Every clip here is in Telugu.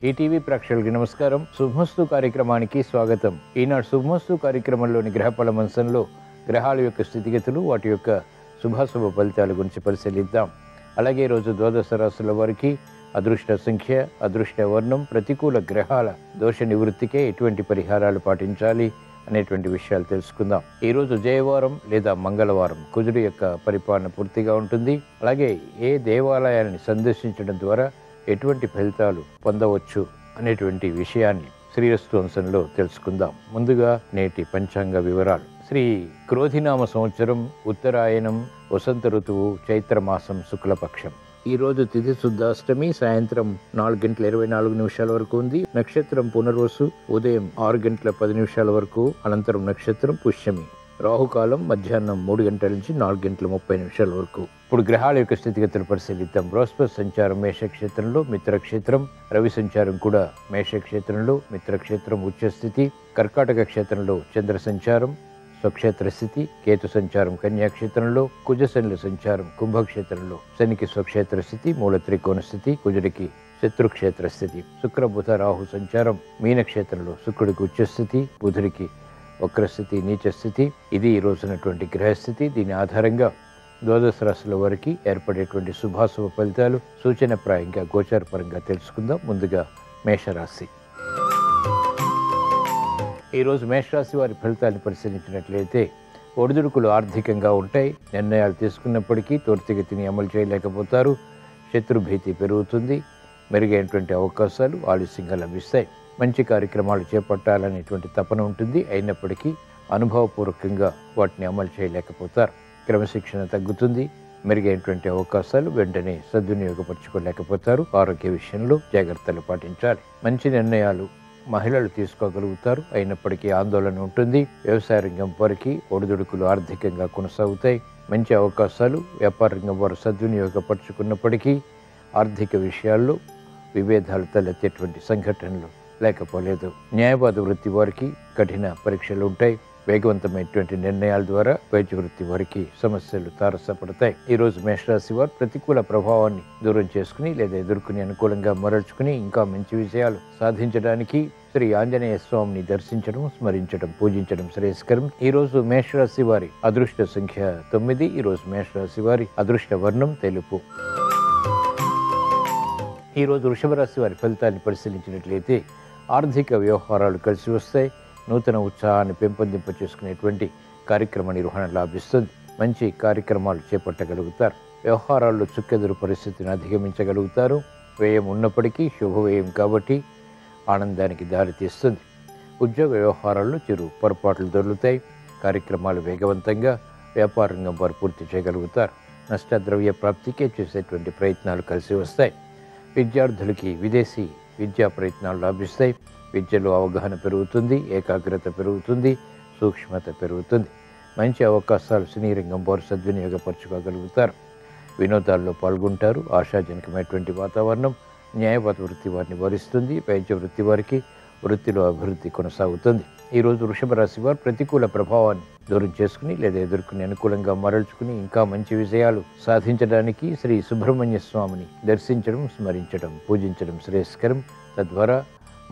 ఈటీవీ ప్రేక్షకులకి నమస్కారం. శుభమస్తు కార్యక్రమానికి స్వాగతం. ఈనాడు శుభమస్తు కార్యక్రమంలోని గ్రహఫల మంచంలో గ్రహాల యొక్క స్థితిగతులు, వాటి యొక్క శుభాశుభ ఫలితాల గురించి పరిశీలిద్దాం. అలాగే ఈరోజు ద్వాదశ రాశుల వారికి అదృష్ట సంఖ్య, అదృష్ట వర్ణం, ప్రతికూల గ్రహాల దోష నివృత్తికే ఎటువంటి పరిహారాలు పాటించాలి అనేటువంటి విషయాలు తెలుసుకుందాం. ఈరోజు జయవారం లేదా మంగళవారం, కుజుడు యొక్క పరిపాలన పూర్తిగా ఉంటుంది. అలాగే ఏ దేవాలయాన్ని సందర్శించడం ద్వారా ఎటువంటి ఫలితాలు పొందవచ్చు అనేటువంటి విషయాన్ని శ్రీరస్తు అంశంలో తెలుసుకుందాం. ముందుగా నేటి పంచాంగ వివరాలు. శ్రీ క్రోధినామ సంవత్సరం, ఉత్తరాయణం, వసంత ఋతువు, చైత్రమాసం, శుక్లపక్షం. ఈరోజు తిథి శుద్ధాష్టమి సాయంత్రం 4:24 వరకు ఉంది. నక్షత్రం పునర్వసు ఉదయం 6:10 వరకు, అనంతరం నక్షత్రం పుష్యమి. రాహుకాలం మధ్యాహ్నం 3 గంటల నుంచి 4:30 వరకు. ఇప్పుడు గ్రహాల యొక్క స్థితిగతులు పరిశీలిద్దాం. బృహస్పతి సంచారం మేషక్షేత్రంలో, మిత్రక్షేత్రం. రవి సంచారం కూడా మేషక్షేత్రంలో, మిత్రక్షేత్రం ఉచ్చస్థితి. కర్కాటక క్షేత్రంలో చంద్ర సంచారం స్వక్షేత్ర స్థితి. కేతు సంచారం కన్యాక్షేత్రంలో, కుజశనుల సంచారం కుంభక్షేత్రంలో, శనికి స్వక్షేత్ర స్థితి, మూల త్రికోణ స్థితి, కుజుడికి శత్రుక్షేత్ర స్థితి. శుక్ర బుధ రాహు సంచారం మీనక్షేత్రంలో, శుక్రుడికి ఉచ్చస్థితి, బుధుడికి వక్రస్థితి, నీచస్థితి. ఇది ఈ రోజునటువంటి గ్రహస్థితి. దీని ఆధారంగా ద్వాదశ రాశుల వారికి ఏర్పడేటువంటి శుభాశుభ ఫలితాలు సూచనప్రాయంగా గోచారపరంగా తెలుసుకుందాం. ముందుగా మేషరాశి. ఈరోజు మేషరాశి వారి ఫలితాన్ని పరిశీలించినట్లయితే ఒడిదుడుకులు ఆర్థికంగా ఉంటాయి. నిర్ణయాలు తీసుకున్నప్పటికీ త్వరితగతిని అమలు చేయలేకపోతారు. శత్రుభీతి పెరుగుతుంది. మెరుగైనటువంటి అవకాశాలు ఆలస్యంగా లభిస్తాయి. మంచి కార్యక్రమాలు చేపట్టాలనేటువంటి తపన ఉంటుంది. అయినప్పటికీ అనుభవపూర్వకంగా వాటిని అమలు చేయలేకపోతారు. క్రమశిక్షణ తగ్గుతుంది. మెరుగైనటువంటి అవకాశాలు వెంటనే సద్వినియోగపరచుకోలేకపోతారు. ఆరోగ్య విషయంలో జాగ్రత్తలు పాటించాలి. మంచి నిర్ణయాలు మహిళలు తీసుకోగలుగుతారు. అయినప్పటికీ ఆందోళన ఉంటుంది. వ్యవసాయ రంగం వారికి ఒడిదుడుకులు ఆర్థికంగా కొనసాగుతాయి. మంచి అవకాశాలు వ్యాపార రంగం వారు సద్వినియోగపరచుకున్నప్పటికీ ఆర్థిక విషయాల్లో విభేదాలు తలెత్తేటువంటి సంఘటనలు లేకపోలేదు. న్యాయవాద వృత్తి వారికి కఠిన పరీక్షలు ఉంటాయి. వేగవంతమైనటువంటి నిర్ణయాల ద్వారా వైద్య వృత్తి వారికి సమస్యలు తారసపడతాయి. ఈరోజు మేషరాశి వారు ప్రతికూల ప్రభావాన్ని దూరం చేసుకుని లేదా ఎదుర్కొని అనుకూలంగా మరల్చుకుని ఇంకా మంచి విజయాలు సాధించడానికి శ్రీ ఆంజనేయ స్వామిని దర్శించడం, స్మరించడం, పూజించడం శ్రేయస్కరం. ఈరోజు మేషరాశి వారి అదృష్ట సంఖ్య 9. ఈరోజు మేషరాశి వారి అదృష్ట వర్ణం తెలుపు. ఈరోజు వృషభ రాశి వారి ఫలితాన్ని పరిశీలించినట్లయితే ఆర్థిక వ్యవహారాలు కలిసి వస్తాయి. నూతన ఉత్సాహాన్ని పెంపొందింప చేసుకునేటువంటి కార్యక్రమ నిర్వహణ లాభిస్తుంది. మంచి కార్యక్రమాలు చేపట్టగలుగుతారు. వ్యవహారాల్లో చుక్కెదురు పరిస్థితిని అధిగమించగలుగుతారు. వ్యయం ఉన్నప్పటికీ శుభవ్యయం కాబట్టి ఆనందానికి దారితీస్తుంది. ఉద్యోగ వ్యవహారాల్లో చిరు పొరపాట్లు దొరుకుతాయి. కార్యక్రమాలు వేగవంతంగా వ్యాపార రంగం వారు పూర్తి చేయగలుగుతారు. నష్టద్రవ్య ప్రాప్తికే చేసేటువంటి ప్రయత్నాలు కలిసి వస్తాయి. విద్యార్థులకి విదేశీ విద్యా ప్రయత్నాలు లాభిస్తాయి. విద్యలో అవగాహన పెరుగుతుంది, ఏకాగ్రత పెరుగుతుంది, సూక్ష్మత పెరుగుతుంది. మంచి అవకాశాలు సినీ రంగం వారు సద్వినియోగపరచుకోగలుగుతారు. వినోదాల్లో పాల్గొంటారు. ఆశాజనకమైనటువంటి వాతావరణం న్యాయవాద వృత్తి వారిని వరిస్తుంది. వైద్య వృత్తి వారికి వృత్తిలో అభివృద్ధి కొనసాగుతుంది. ఈరోజు వృషభ రాశి వారు ప్రతికూల ప్రభావాన్ని దూరం చేసుకుని లేదా ఎదుర్కొని అనుకూలంగా మరల్చుకుని ఇంకా మంచి విజయాలు సాధించడానికి శ్రీ సుబ్రహ్మణ్య స్వామిని దర్శించడం, స్మరించడం, పూజించడం శ్రేయస్కరం. తద్వారా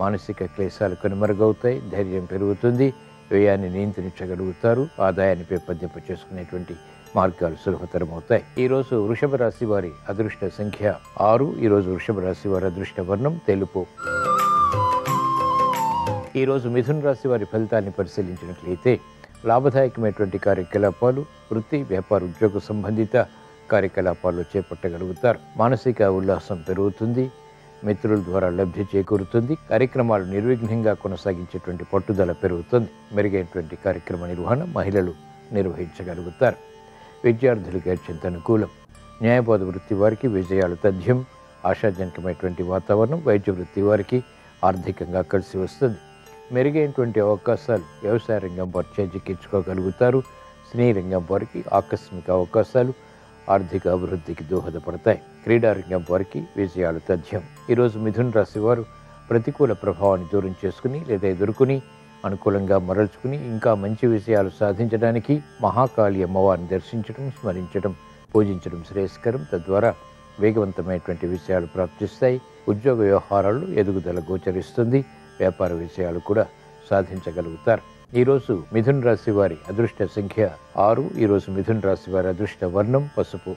మానసిక క్లేశాలు కనుమరుగవుతాయి. ధైర్యం పెరుగుతుంది. వ్యయాన్ని నియంత్రించగలుగుతారు. ఆదాయాన్ని పెంపొందింప చేసుకునేటువంటి మార్గాలు సులభతరమవుతాయి. ఈరోజు వృషభ రాశి వారి అదృష్ట సంఖ్య 6. ఈరోజు వృషభ రాశి వారి అదృష్ట వర్ణం తెలుపు. ఈరోజు మిథున రాశి వారి ఫలితాన్ని పరిశీలించినట్లయితే లాభదాయకమైనటువంటి కార్యకలాపాలు, వృత్తి, వ్యాపార, ఉద్యోగ సంబంధిత కార్యకలాపాలు చేపట్టగలుగుతారు. మానసిక ఉల్లాసం పెరుగుతుంది. మిత్రుల ద్వారా లబ్ధి చేకూరుతుంది. కార్యక్రమాలు నిర్విఘ్నంగా కొనసాగించేటువంటి పట్టుదల పెరుగుతుంది. మెరుగైనటువంటి కార్యక్రమ నిర్వహణ మహిళలు నిర్వహించగలుగుతారు. విద్యార్థులకు అత్యంత అనుకూలం. న్యాయవాద వృత్తి వారికి విజయాలు తథ్యం. ఆశాజనకమైనటువంటి వాతావరణం వైద్య వృత్తి వారికి ఆర్థికంగా కలిసి వస్తుంది. మెరుగైనటువంటి అవకాశాలు వ్యవసాయ రంగం వారు చేజిక్కించుకోగలుగుతారు. సినీ రంగం వారికి ఆకస్మిక అవకాశాలు ఆర్థిక అభివృద్ధికి దోహదపడతాయి. క్రీడారంగం వారికి విజయాలు తథ్యం. ఈరోజు మిథున రాశి వారు ప్రతికూల ప్రభావాన్ని దూరం చేసుకుని లేదా ఎదుర్కొని అనుకూలంగా మరల్చుకుని ఇంకా మంచి విజయాలు సాధించడానికి మహాకాళి అమ్మవారిని దర్శించడం, స్మరించడం, పూజించడం శ్రేయస్కరం. తద్వారా వేగవంతమైనటువంటి విషయాలు ప్రాప్తిస్తాయి. ఉద్యోగ వ్యవహారాల్లో ఎదుగుదల గోచరిస్తుంది. వ్యాపార విషయాలు కూడా సాధించగలుగుతారు. ఈరోజు మిథున రాశి వారి అదృష్ట సంఖ్య 6. ఈరోజు మిథున రాశి వారి అదృష్ట వర్ణం పసుపు.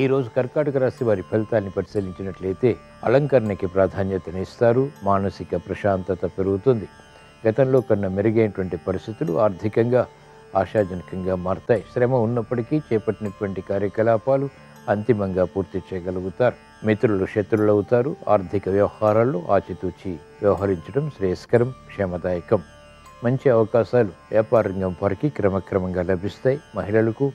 ఈరోజు కర్కాటక రాశి వారి ఫలితాన్ని పరిశీలించినట్లయితే అలంకరణకి ప్రాధాన్యతనిస్తారు. మానసిక ప్రశాంతత పెరుగుతుంది. గతంలో కన్నా మెరుగైనటువంటి పరిస్థితులు ఆర్థికంగా ఆశాజనకంగా మారతాయి. శ్రమ ఉన్నప్పటికీ చేపట్టినటువంటి కార్యకలాపాలు అంతిమంగా పూర్తి చేయగలుగుతారు. మిత్రులు శత్రులవుతారు. ఆర్థిక వ్యవహారాల్లో ఆచితూచి వ్యవహరించడం శ్రేయస్కరం, క్షేమదాయకం. మంచి అవకాశాలు వ్యాపార రంగం వారికి క్రమక్రమంగా లభిస్తాయి. మహిళలకు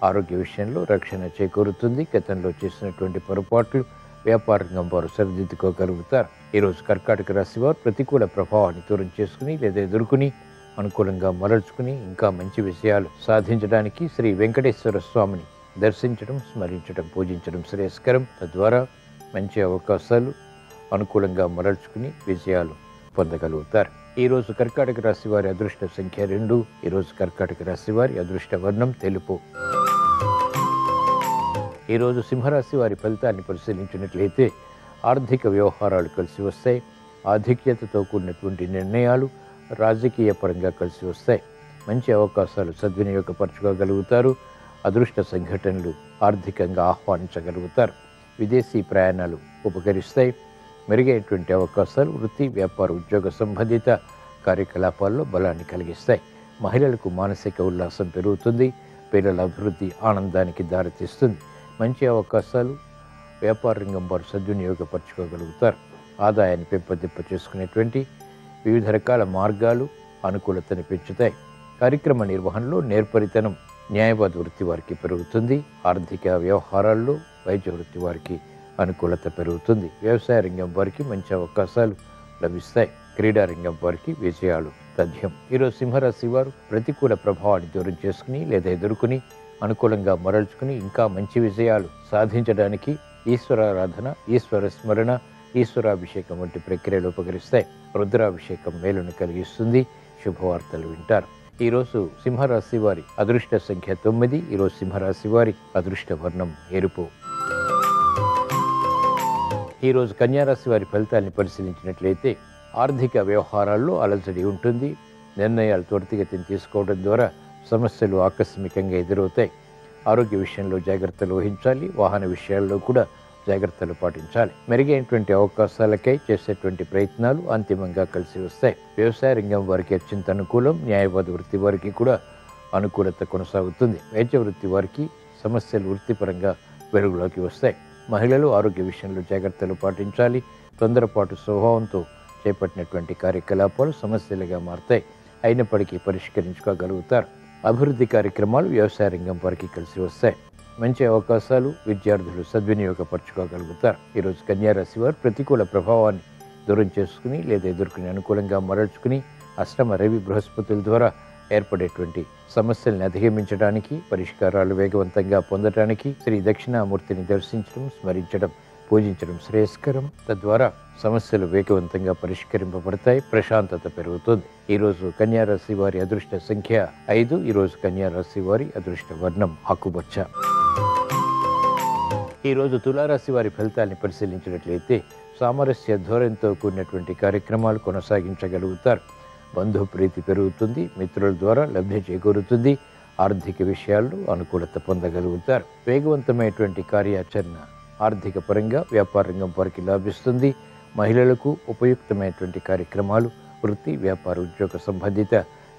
ఆరోగ్య విషయంలో రక్షణ చేకూరుతుంది. గతంలో చేసినటువంటి పొరపాట్లు వ్యాపార రంగం వారు సరిదిద్దుకోగలుగుతారు. ఈరోజు కర్కాటక రాశి వారు ప్రతికూల ప్రభావాన్ని దూరం చేసుకుని లేదా ఎదుర్కొని అనుకూలంగా మరల్చుకుని ఇంకా మంచి విషయాలు సాధించడానికి శ్రీ వెంకటేశ్వర స్వామిని దర్శించడం, స్మరించడం, పూజించడం శ్రేయస్కరం. తద్వారా మంచి అవకాశాలు అనుకూలంగా మరల్చుకుని విజయాలు పొందగలుగుతారు. ఈరోజు కర్కాటక రాశి వారి అదృష్ట సంఖ్య 2. ఈరోజు కర్కాటక రాశి వారి అదృష్ట వర్ణం తెలుపు. ఈరోజు సింహరాశి వారి ఫలితాన్ని పరిశీలించినట్లయితే ఆర్థిక వ్యవహారాలు కలిసి వస్తాయి. ఆధిక్యతతో కూడినటువంటి నిర్ణయాలు రాజకీయ పరంగా కలిసి వస్తాయి. మంచి అవకాశాలు సద్వినియోగపరచుకోగలుగుతారు. అదృష్ట సంఘటనలు ఆర్థికంగా ఆహ్వానించగలుగుతారు. విదేశీ ప్రయాణాలు ఉపకరిస్తాయి. మెరుగైనటువంటి అవకాశాలు వృత్తి, వ్యాపార, ఉద్యోగ సంబంధిత కార్యకలాపాల్లో బలాన్ని కలిగిస్తాయి. మహిళలకు మానసిక ఉల్లాసం పెరుగుతుంది. పిల్లల అభివృద్ధి ఆనందానికి దారితీస్తుంది. మంచి అవకాశాలు వ్యాపార రంగం వారు సద్వినియోగపరచుకోగలుగుతారు. ఆదాయాన్ని పెంపొందింప చేసుకునేటువంటి వివిధ రకాల మార్గాలు అనుకూలతను పెంచుతాయి. కార్యక్రమ నిర్వహణలో నేర్పరితనం న్యాయవాద వృత్తి వారికి పెరుగుతుంది. ఆర్థిక వ్యవహారాల్లో వైద్య వృత్తి వారికి అనుకూలత పెరుగుతుంది. వ్యవసాయ రంగం వారికి మంచి అవకాశాలు లభిస్తాయి. క్రీడా రంగం వారికి విజయాలు తథ్యం. ఈరోజు సింహరాశి వారు ప్రతికూల ప్రభావాన్ని దూరం చేసుకుని లేదా ఎదుర్కొని అనుకూలంగా మరల్చుకుని ఇంకా మంచి విజయాలు సాధించడానికి ఈశ్వరారాధన, ఈశ్వర స్మరణ, ఈశ్వరాభిషేకం వంటి ప్రక్రియలు ఉపకరిస్తాయి. రుద్రాభిషేకం మేలును కలిగిస్తుంది. శుభవార్తలు వింటారు. ఈరోజు సింహరాశి వారి అదృష్ట సంఖ్య 9. ఈరోజు సింహరాశి వారి అదృష్ట వర్ణం ఎరుపు. ఈరోజు కన్యారాశి వారి ఫలితాన్ని పరిశీలించినట్లయితే ఆర్థిక వ్యవహారాల్లో అలజడి ఉంటుంది. నిర్ణయాలు త్వరితగతిని తీసుకోవడం ద్వారా సమస్యలు ఆకస్మికంగా ఎదురవుతాయి. ఆరోగ్య విషయంలో జాగ్రత్తలు వహించాలి. వాహన విషయాల్లో కూడా జాగ్రత్తలు పాటించాలి. మెరుగైనటువంటి అవకాశాలకై చేసేటువంటి ప్రయత్నాలు అంతిమంగా కలిసి వస్తాయి. వ్యవసాయ రంగం వారికి అత్యంత అనుకూలం. న్యాయవాద వృత్తి వారికి కూడా అనుకూలత కొనసాగుతుంది. వైద్య వృత్తి వారికి సమస్యలు వృత్తిపరంగా వెలుగులోకి వస్తాయి. మహిళలు ఆరోగ్య విషయంలో జాగ్రత్తలు పాటించాలి. తొందరపాటు స్వభావంతో చేపట్టినటువంటి కార్యకలాపాలు సమస్యలుగా మారతాయి. అయినప్పటికీ పరిష్కరించుకోగలుగుతారు. అభివృద్ధి కార్యక్రమాలు వ్యవసాయ రంగం వారికి కలిసి వస్తాయి. మంచి అవకాశాలు విద్యార్థులు సద్వినియోగపరచుకోగలుగుతారు. ఈరోజు కన్యారాశి వారు ప్రతికూల ప్రభావాన్ని దూరం చేసుకుని లేదా ఎదుర్కొని అనుకూలంగా మరల్చుకుని అష్టమ రవి బృహస్పతుల ద్వారా ఏర్పడేటువంటి సమస్యల్ని అధిగమించడానికి, పరిష్కారాలు వేగవంతంగా పొందడానికి శ్రీ దక్షిణామూర్తిని దర్శించడం, స్మరించడం, పూజించడం శ్రేయస్కరం. తద్వారా సమస్యలు వేగవంతంగా పరిష్కరింపబడతాయి. ప్రశాంతత పెరుగుతుంది. ఈరోజు కన్యారాశి వారి అదృష్ట సంఖ్య 5. ఈరోజు కన్యారాశి వారి అదృష్ట వర్ణం ఆకుపచ్చ. ఈరోజు తులారాశి వారి ఫలితాన్ని పరిశీలించినట్లయితే సామరస్య ధోరణితో కూడినటువంటి కార్యక్రమాలు కొనసాగించగలుగుతారు. బంధు ప్రీతి పెరుగుతుంది. మిత్రుల ద్వారా లబ్ధి చేకూరుతుంది. ఆర్థిక విషయాల్లో అనుకూలత పొందగలుగుతారు. వేగవంతమైనటువంటి కార్యాచరణ ఆర్థిక పరంగా వ్యాపార రంగం వారికి లాభిస్తుంది. మహిళలకు ఉపయుక్తమైనటువంటి కార్యక్రమాలు వృత్తి, వ్యాపార, ఉద్యోగ సంబంధిత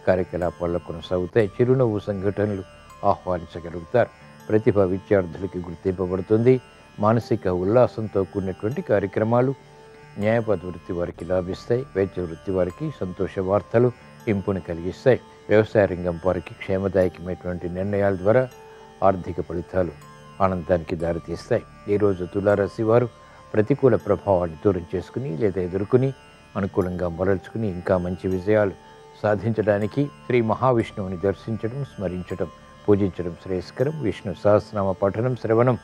కార్యకలాపాల్లో కొనసాగుతాయి. చిరునవ్వు సంఘటనలు ఆహ్వానించగలుగుతారు. ప్రతిభ విద్యార్థులకి గుర్తింపబడుతుంది. మానసిక ఉల్లాసంతో కూడినటువంటి కార్యక్రమాలు న్యాయవాద వృత్తి వారికి లాభిస్తాయి. వైద్య వృత్తి వారికి సంతోష వార్తలు ఇంపుని కలిగిస్తాయి. వ్యవసాయ రంగం వారికి క్షేమదాయకమైనటువంటి నిర్ణయాల ద్వారా ఆర్థిక ఫలితాలు ఆనందానికి దారితీస్తాయి. ఈరోజు తులారాశి వారు ప్రతికూల ప్రభావాన్ని దూరం చేసుకుని లేదా ఎదుర్కొని అనుకూలంగా మరల్చుకుని ఇంకా మంచి విజయాలు సాధించడానికి శ్రీ మహావిష్ణువుని దర్శించడం, స్మరించడం, పూజించడం శ్రేయస్కరం. విష్ణు సహస్రనామ పఠనం, శ్రవణం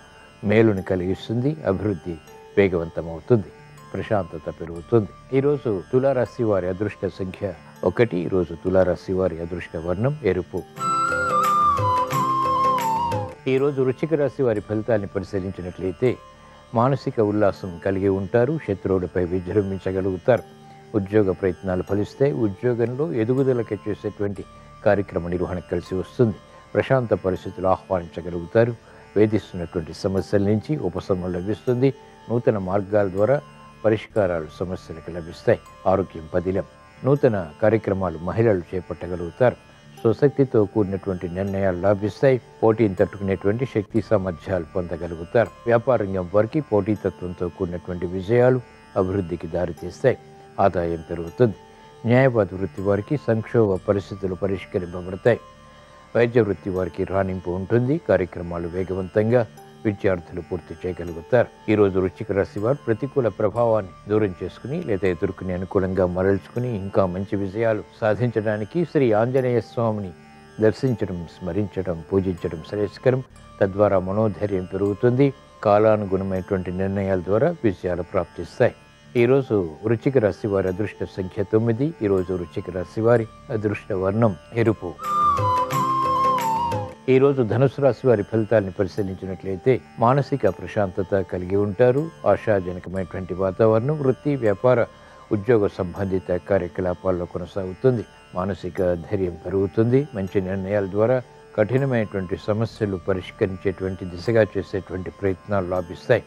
మేలుని కలిగిస్తుంది. అభివృద్ధి వేగవంతమవుతుంది. ప్రశాంతత పెరుగుతుంది. ఈరోజు తులారాశి వారి అదృష్ట సంఖ్య 1. ఈరోజు తులారాశి వారి అదృష్ట వర్ణం ఎరుపు. ఈరోజు వృశ్చిక రాశి వారి ఫలితాన్ని పరిశీలించినట్లయితే మానసిక ఉల్లాసం కలిగి ఉంటారు, శత్రువులపై విజృంభించగలుగుతారు. ఉద్యోగ ప్రయత్నాలు ఫలిస్తాయి. ఉద్యోగంలో ఎదుగుదలకి చేసేటువంటి కార్యక్రమ నిర్వహణ కలిసి వస్తుంది. ప్రశాంత పరిస్థితులు ఆహ్వానించగలుగుతారు. వేధిస్తున్నటువంటి సమస్యల నుంచి ఉపశమనం లభిస్తుంది. నూతన మార్గాల ద్వారా పరిష్కారాలు సమస్యలకు లభిస్తాయి. ఆరోగ్యం పదిలం. నూతన కార్యక్రమాలు మహిళలు చేపట్టగలుగుతారు. స్వశక్తితో కూడినటువంటి నిర్ణయాలు లాభిస్తాయి. పోటీని తట్టుకునేటువంటి శక్తి సామర్థ్యాలు పొందగలుగుతారు. వ్యాపార రంగం వారికి పోటీతత్వంతో కూడినటువంటి విజయాలు అభివృద్ధికి దారితీస్తాయి. ఆదాయం పెరుగుతుంది. న్యాయవాద వృత్తి వారికి సంక్షోభ పరిస్థితులు పరిష్కరింపబడతాయి. వైద్య వృత్తి వారికి రాణింపు ఉంటుంది. కార్యక్రమాలు వేగవంతంగా విద్యార్థులు పూర్తి చేయగలుగుతారు. ఈరోజు వృశ్చిక రాశి వారు ప్రతికూల ప్రభావాన్ని దూరం చేసుకుని లేదా ఎదుర్కొని అనుకూలంగా మరల్చుకుని ఇంకా మంచి విజయాలు సాధించడానికి శ్రీ ఆంజనేయ స్వామిని దర్శించడం, స్మరించడం, పూజించడం శ్రేయస్కరం. తద్వారా మనోధైర్యం పెరుగుతుంది. కాలానుగుణమైనటువంటి నిర్ణయాల ద్వారా విజయాలు ప్రాప్తిస్తాయి. ఈరోజు వృశ్చిక రాశి వారి అదృష్ట సంఖ్య 9. ఈరోజు వృశ్చిక రాశి వారి అదృష్ట వర్ణం ఎరుపు. ఈరోజు ధనుసు రాశి వారి ఫలితాన్ని పరిశీలించినట్లయితే మానసిక ప్రశాంతత కలిగి ఉంటారు. ఆశాజనకమైనటువంటి వాతావరణం వృత్తి, వ్యాపార, ఉద్యోగ సంబంధిత కార్యకలాపాల్లో కొనసాగుతుంది. మానసిక ధైర్యం పెరుగుతుంది. మంచి నిర్ణయాల ద్వారా కఠినమైనటువంటి సమస్యలు పరిష్కరించేటువంటి దిశగా చేసేటువంటి ప్రయత్నాలు లాభిస్తాయి.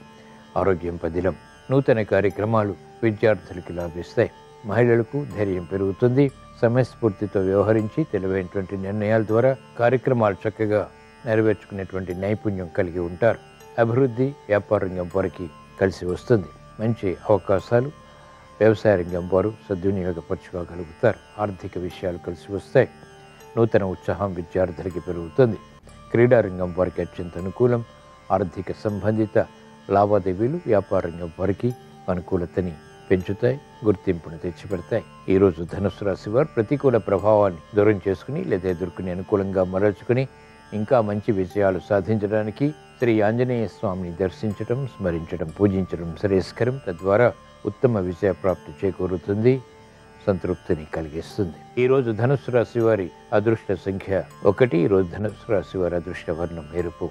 ఆరోగ్యం పదిలం. నూతన కార్యక్రమాలు విద్యార్థులకి లాభిస్తాయి. మహిళలకు ధైర్యం పెరుగుతుంది. సమయస్ఫూర్తితో వ్యవహరించి తెలివైనటువంటి నిర్ణయాల ద్వారా కార్యక్రమాలు చక్కగా నెరవేర్చుకునేటువంటి నైపుణ్యం కలిగి ఉంటారు. అభివృద్ధి వ్యాపార రంగం వారికి కలిసి వస్తుంది. మంచి అవకాశాలు వ్యవసాయ రంగం వారు సద్వినియోగపరచుకోగలుగుతారు. ఆర్థిక విషయాలు కలిసి వస్తాయి. నూతన ఉత్సాహం విద్యార్థులకి పెరుగుతుంది. క్రీడారంగం వారికి అత్యంత అనుకూలం. ఆర్థిక సంబంధిత లావాదేవీలు వ్యాపార రంగం వారికి అనుకూలతని పెంచుతాయి, గుర్తింపును తెచ్చిపెడతాయి. ఈరోజు ధనుసు రాశి వారు ప్రతికూల ప్రభావాన్ని దూరం చేసుకుని లేదా ఎదుర్కొని అనుకూలంగా మరల్చుకుని ఇంకా మంచి విజయాలు సాధించడానికి శ్రీ ఆంజనేయ స్వామిని దర్శించడం, స్మరించడం, పూజించడం శ్రేయస్కరం. తద్వారా ఉత్తమ విజయ ప్రాప్తి చేకూరుతుంది, సంతృప్తిని కలిగిస్తుంది. ఈరోజు ధనుసు రాశి వారి అదృష్ట సంఖ్య 1. ఈరోజు ధనుసు రాశి వారి అదృష్ట వర్ణం ఎరుపు.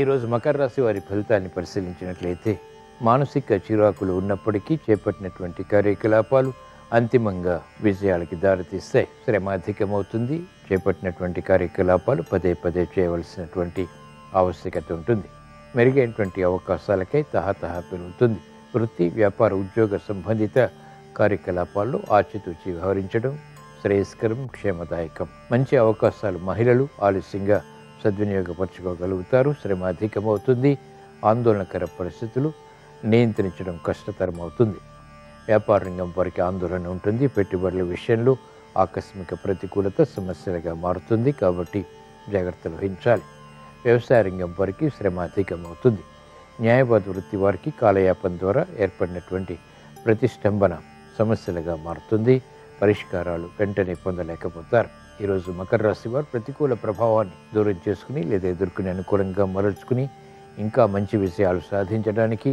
ఈరోజు మకర రాశి వారి ఫలితాన్ని పరిశీలించినట్లయితే మానసిక చిరాకులు ఉన్నప్పటికీ చేపట్టినటువంటి కార్యకలాపాలు అంతిమంగా విజయాలకి దారితీస్తాయి. శ్రమ అధికమవుతుంది. చేపట్టినటువంటి కార్యకలాపాలు పదే పదే చేయవలసినటువంటి ఆవశ్యకత ఉంటుంది. మెరుగైనటువంటి అవకాశాలకై తహతహ పెరుగుతుంది. వృత్తి, వ్యాపార, ఉద్యోగ సంబంధిత కార్యకలాపాల్లో ఆచితూచి వ్యవహరించడం శ్రేయస్కరం, క్షేమదాయకం. మంచి అవకాశాలు మహిళలు ఆలస్యంగా సద్వినియోగపరచుకోగలుగుతారు. శ్రమ అధికమవుతుంది. ఆందోళనకర పరిస్థితులు నియంత్రించడం కష్టతరం అవుతుంది. వ్యాపార రంగం వారికి ఆందోళన ఉంటుంది. పెట్టుబడుల విషయంలో ఆకస్మిక ప్రతికూలత సమస్యలుగా మారుతుంది. కాబట్టి జాగ్రత్తలు వహించాలి. వ్యవసాయ రంగం వారికి శ్రమ అధికమవుతుంది. న్యాయవాద వృత్తి వారికి కాలయాపన ద్వారా ఏర్పడినటువంటి ప్రతిష్టంభన సమస్యలుగా మారుతుంది. పరిష్కారాలు వెంటనే పొందలేకపోతారు. ఈరోజు మకర రాశి వారు ప్రతికూల ప్రభావాన్ని దూరం చేసుకుని లేదా ఎదుర్కొని అనుకూలంగా మరల్చుకుని ఇంకా మంచి విజయాలు సాధించడానికి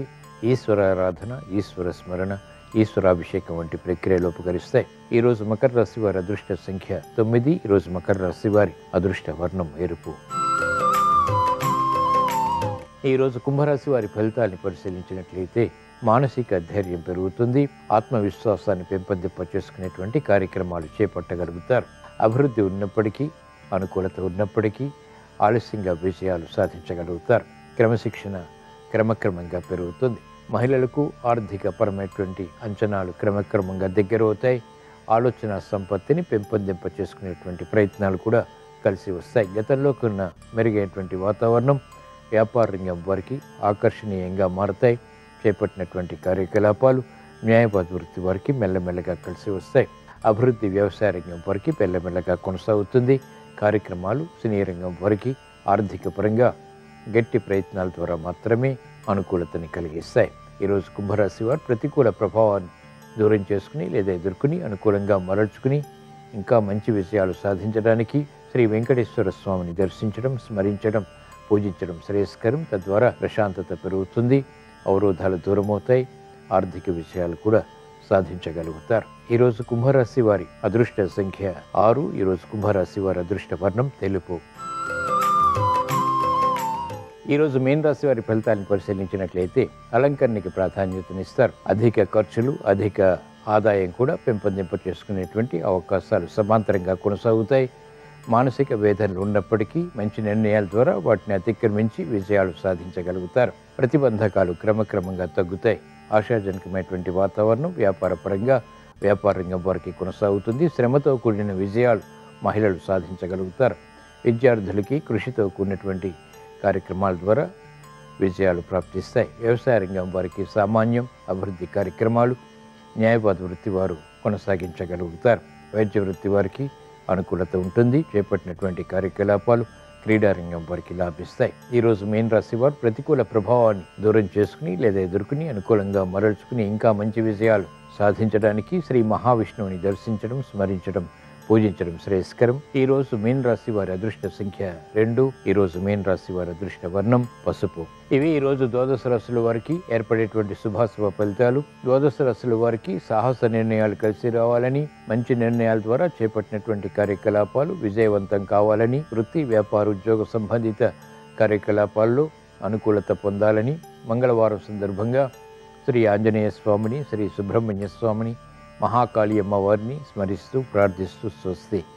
ఈశ్వరారాధన, ఈశ్వర స్మరణ, ఈశ్వరాభిషేకం వంటి ప్రక్రియలు ఉపకరిస్తాయి. ఈరోజు మకర రాశి వారి అదృష్ట సంఖ్య 9. ఈరోజు మకర రాశి వారి అదృష్ట వర్ణం ఎరుపు. ఈరోజు కుంభరాశి వారి ఫలితాన్ని పరిశీలించినట్లయితే మానసిక ధైర్యం పెరుగుతుంది. ఆత్మవిశ్వాసాన్ని పెంపొందింపచేసుకునేటువంటి కార్యక్రమాలు చేపట్టగలుగుతారు. అభివృద్ధి ఉన్నప్పటికీ, అనుకూలత ఉన్నప్పటికీ ఆలస్యంగా విజయాలు సాధించగలుగుతారు. క్రమశిక్షణ క్రమక్రమంగా పెరుగుతుంది. మహిళలకు ఆర్థికపరమైనటువంటి అంచనాలు క్రమక్రమంగా దగ్గరవుతాయి. ఆలోచన సంపత్తిని పెంపొందింప చేసుకునేటువంటి ప్రయత్నాలు కూడా కలిసి వస్తాయి. గతంలో ఉన్న మెరుగైనటువంటి వాతావరణం వ్యాపార రంగం వారికి ఆకర్షణీయంగా మారతాయి. చేపట్టినటువంటి కార్యకలాపాలు న్యాయవాద వృత్తి వారికి మెల్లమెల్లగా కలిసి వస్తాయి. అభివృద్ధి వ్యవసాయ రంగం వారికి మెల్లమెల్లగా కొనసాగుతుంది. కార్యక్రమాలు సినీ రంగం వారికి ఆర్థిక పరంగా గట్టి ప్రయత్నాల ద్వారా మాత్రమే అనుకూలతని కలిగిస్తాయి. ఈరోజు కుంభరాశి వారు ప్రతికూల ప్రభావాన్ని దూరం చేసుకుని లేదా ఎదుర్కొని అనుకూలంగా మరల్చుకుని ఇంకా మంచి విజయాలు సాధించడానికి శ్రీ వెంకటేశ్వర స్వామిని దర్శించడం, స్మరించడం, పూజించడం శ్రేయస్కరం. తద్వారా ప్రశాంతత పెరుగుతుంది. అవరోధాలు దూరమవుతాయి. ఆర్థిక విషయాలు కూడా సాధించగలుగుతారు. ఈరోజు కుంభరాశి వారి అదృష్ట సంఖ్య 6. ఈరోజు కుంభరాశి వారి అదృష్ట వర్ణం తెలుపు. ఈరోజు మీన రాశి వారి ఫలితాలను పరిశీలించినట్లయితే అలంకరణకి ప్రాధాన్యతనిస్తారు. అధిక ఖర్చులు, అధిక ఆదాయం కూడా పెంపొందింప చేసుకునేటువంటి అవకాశాలు సమాంతరంగా కొనసాగుతాయి. మానసిక వేదనలు ఉన్నప్పటికీ మంచి నిర్ణయాల ద్వారా వాటిని అతిక్రమించి విజయాలు సాధించగలుగుతారు. ప్రతిబంధకాలు క్రమక్రమంగా తగ్గుతాయి. ఆశాజనకమైనటువంటి వాతావరణం వ్యాపార రంగం వారికి కొనసాగుతుంది. శ్రమతో కూడిన విజయాలు మహిళలు సాధించగలుగుతారు. విద్యార్థులకి కృషితో కూడినటువంటి కార్యక్రమాల ద్వారా విజయాలు ప్రాప్తిస్తాయి. వ్యవసాయ రంగం వారికి సామాన్యం, అభివృద్ధి కార్యక్రమాలు, న్యాయవాద వృత్తి వారు కొనసాగించగలుగుతారు. వైద్య వృత్తి వారికి అనుకూలత ఉంటుంది. చేపట్టినటువంటి కార్యకలాపాలు క్రీడారంగం వారికి లాభిస్తాయి. ఈరోజు మీన రాశి వారు ప్రతికూల ప్రభావాన్ని దూరం చేసుకుని లేదా ఎదుర్కొని అనుకూలంగా మరల్చుకుని ఇంకా మంచి విజయాలు సాధించడానికి శ్రీ మహావిష్ణువుని దర్శించడం, స్మరించడం, పూజించడం శ్రేయస్కరం. ఈరోజు మీన రాశి వారి అదృష్ట సంఖ్య 2. ఈరోజు మీన రాశి వారి అదృష్ట వర్ణం పసుపు. ఇవి ఈరోజు ద్వాదశ రాశుల వారికి ఏర్పడేటువంటి శుభాశుభ ఫలితాలు. ద్వాదశ రాశుల వారికి సాహస నిర్ణయాలు కలిసి రావాలని, మంచి నిర్ణయాల ద్వారా చేపట్టినటువంటి కార్యకలాపాలు విజయవంతం కావాలని, వృత్తి, వ్యాపార, ఉద్యోగ సంబంధిత కార్యకలాపాల్లో అనుకూలత పొందాలని, మంగళవారం సందర్భంగా శ్రీ ఆంజనేయ స్వామిని, శ్రీ సుబ్రహ్మణ్య స్వామిని, మహాకాళి అమ్మవారిని స్మరిస్తూ ప్రార్థిస్తూ స్వస్తి.